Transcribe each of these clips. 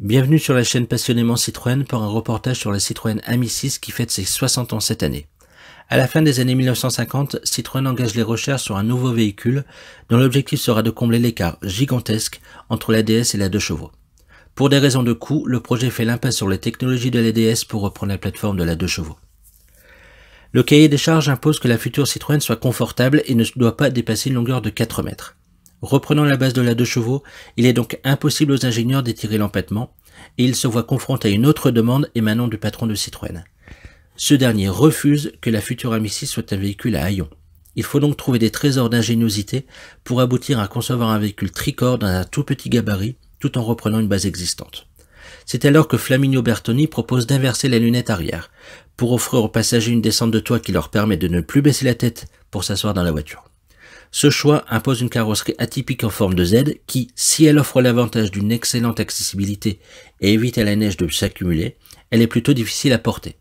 Bienvenue sur la chaîne Passionnément Citroën pour un reportage sur la Citroën Ami 6 qui fête ses 60 ans cette année. À la fin des années 1950, Citroën engage les recherches sur un nouveau véhicule dont l'objectif sera de combler l'écart gigantesque entre la DS et la 2 chevaux. Pour des raisons de coût, le projet fait l'impasse sur les technologies de la DS pour reprendre la plateforme de la 2 chevaux. Le cahier des charges impose que la future Citroën soit confortable et ne doit pas dépasser une longueur de 4 mètres. Reprenant la base de la 2 chevaux, il est donc impossible aux ingénieurs d'étirer l'empattement, et ils se voient confrontés à une autre demande émanant du patron de Citroën. Ce dernier refuse que la future Ami 6 soit un véhicule à haillons. Il faut donc trouver des trésors d'ingéniosité pour aboutir à concevoir un véhicule tricorps dans un tout petit gabarit, tout en reprenant une base existante. C'est alors que Flaminio Bertoni propose d'inverser la lunette arrière, pour offrir aux passagers une descente de toit qui leur permet de ne plus baisser la tête pour s'asseoir dans la voiture. Ce choix impose une carrosserie atypique en forme de Z qui, si elle offre l'avantage d'une excellente accessibilité et évite à la neige de s'accumuler, elle est plutôt difficile à porter.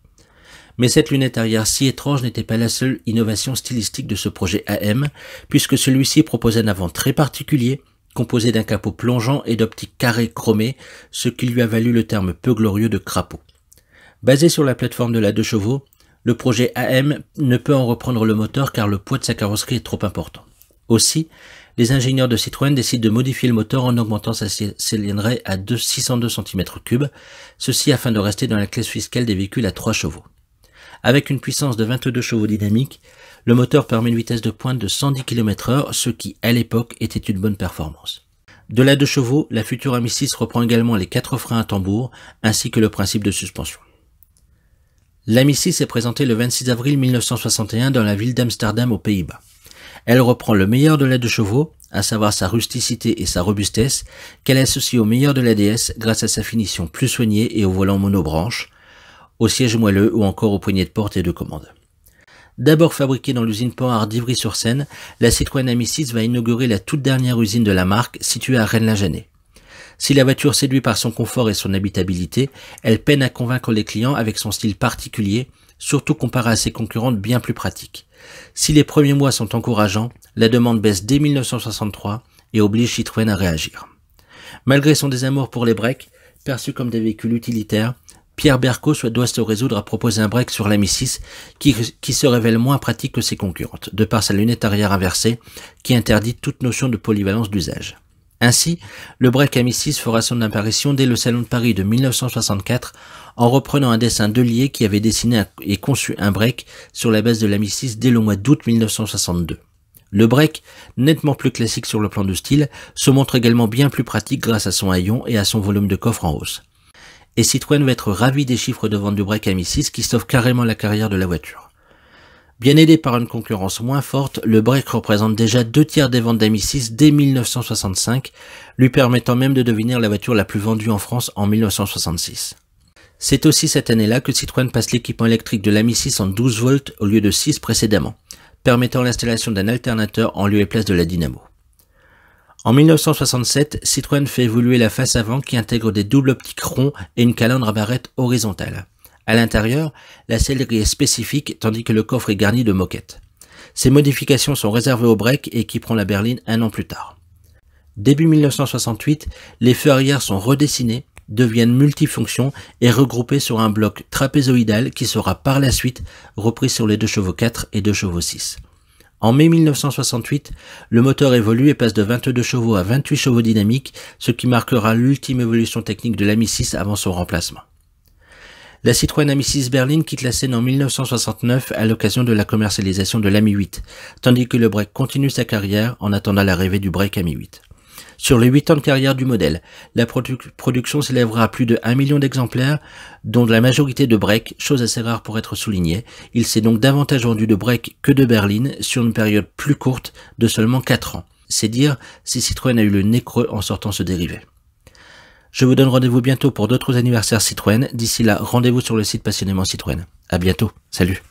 Mais cette lunette arrière si étrange n'était pas la seule innovation stylistique de ce projet AM, puisque celui-ci proposait un avant très particulier, composé d'un capot plongeant et d'optiques carrées chromées, ce qui lui a valu le terme peu glorieux de crapaud. Basé sur la plateforme de la 2 chevaux, le projet AM ne peut en reprendre le moteur car le poids de sa carrosserie est trop important. Aussi, les ingénieurs de Citroën décident de modifier le moteur en augmentant sa cylindrée à 602 cm3, ceci afin de rester dans la classe fiscale des véhicules à 3 chevaux. Avec une puissance de 22 chevaux dynamiques, le moteur permet une vitesse de pointe de 110 km/h, ce qui, à l'époque, était une bonne performance. De la 2 chevaux, la future Ami 6 reprend également les 4 freins à tambour, ainsi que le principe de suspension. L'Ami 6 est présentée le 26 avril 1961 dans la ville d'Amsterdam aux Pays-Bas. Elle reprend le meilleur de la 2 chevaux, à savoir sa rusticité et sa robustesse, qu'elle associe au meilleur de la DS grâce à sa finition plus soignée et au volant monobranche, au siège moelleux ou encore aux poignées de porte et de commande. D'abord fabriquée dans l'usine Panhard d'Ivry-sur-Seine, la Citroën Ami 6 va inaugurer la toute dernière usine de la marque située à Rennes-la-Janet. Si la voiture séduit par son confort et son habitabilité, elle peine à convaincre les clients avec son style particulier, surtout comparé à ses concurrentes bien plus pratiques. Si les premiers mois sont encourageants, la demande baisse dès 1963 et oblige Citroën à réagir. Malgré son désamour pour les breaks, perçus comme des véhicules utilitaires, Pierre Berco doit se résoudre à proposer un break sur l'Ami 6 qui se révèle moins pratique que ses concurrentes, de par sa lunette arrière inversée qui interdit toute notion de polyvalence d'usage. Ainsi, le break Ami 6 fera son apparition dès le Salon de Paris de 1964 en reprenant un dessin d'Heulier qui avait dessiné et conçu un break sur la base de l'Ami 6 dès le mois d'août 1962. Le break, nettement plus classique sur le plan de style, se montre également bien plus pratique grâce à son haillon et à son volume de coffre en hausse. Et Citroën va être ravi des chiffres de vente du break Ami 6 qui sauve carrément la carrière de la voiture. Bien aidé par une concurrence moins forte, le break représente déjà 2/3 des ventes d'Ami 6 dès 1965, lui permettant même de devenir la voiture la plus vendue en France en 1966. C'est aussi cette année-là que Citroën passe l'équipement électrique de l'Ami 6 en 12 volts au lieu de 6 précédemment, permettant l'installation d'un alternateur en lieu et place de la dynamo. En 1967, Citroën fait évoluer la face avant qui intègre des doubles optiques ronds et une calandre à barrette horizontale. À l'intérieur, la sellerie est spécifique tandis que le coffre est garni de moquettes. Ces modifications sont réservées au break et équiperont la berline un an plus tard. Début 1968, les feux arrière sont redessinés, deviennent multifonctions et regroupés sur un bloc trapézoïdal qui sera par la suite repris sur les 2 chevaux 4 et 2 chevaux 6. En mai 1968, le moteur évolue et passe de 22 chevaux à 28 chevaux dynamiques, ce qui marquera l'ultime évolution technique de l'Ami 6 avant son remplacement. La Citroën Ami 6 berline quitte la scène en 1969 à l'occasion de la commercialisation de l'Ami 8, tandis que le break continue sa carrière en attendant l'arrivée du break Ami 8. Sur les 8 ans de carrière du modèle, la production s'élèvera à plus de 1 million d'exemplaires, dont la majorité de break, chose assez rare pour être soulignée. Il s'est donc davantage vendu de break que de berline sur une période plus courte de seulement 4 ans. C'est dire si Citroën a eu le nez creux en sortant ce dérivé. Je vous donne rendez-vous bientôt pour d'autres anniversaires Citroën. D'ici là, rendez-vous sur le site Passionnément Citroën. À bientôt. Salut.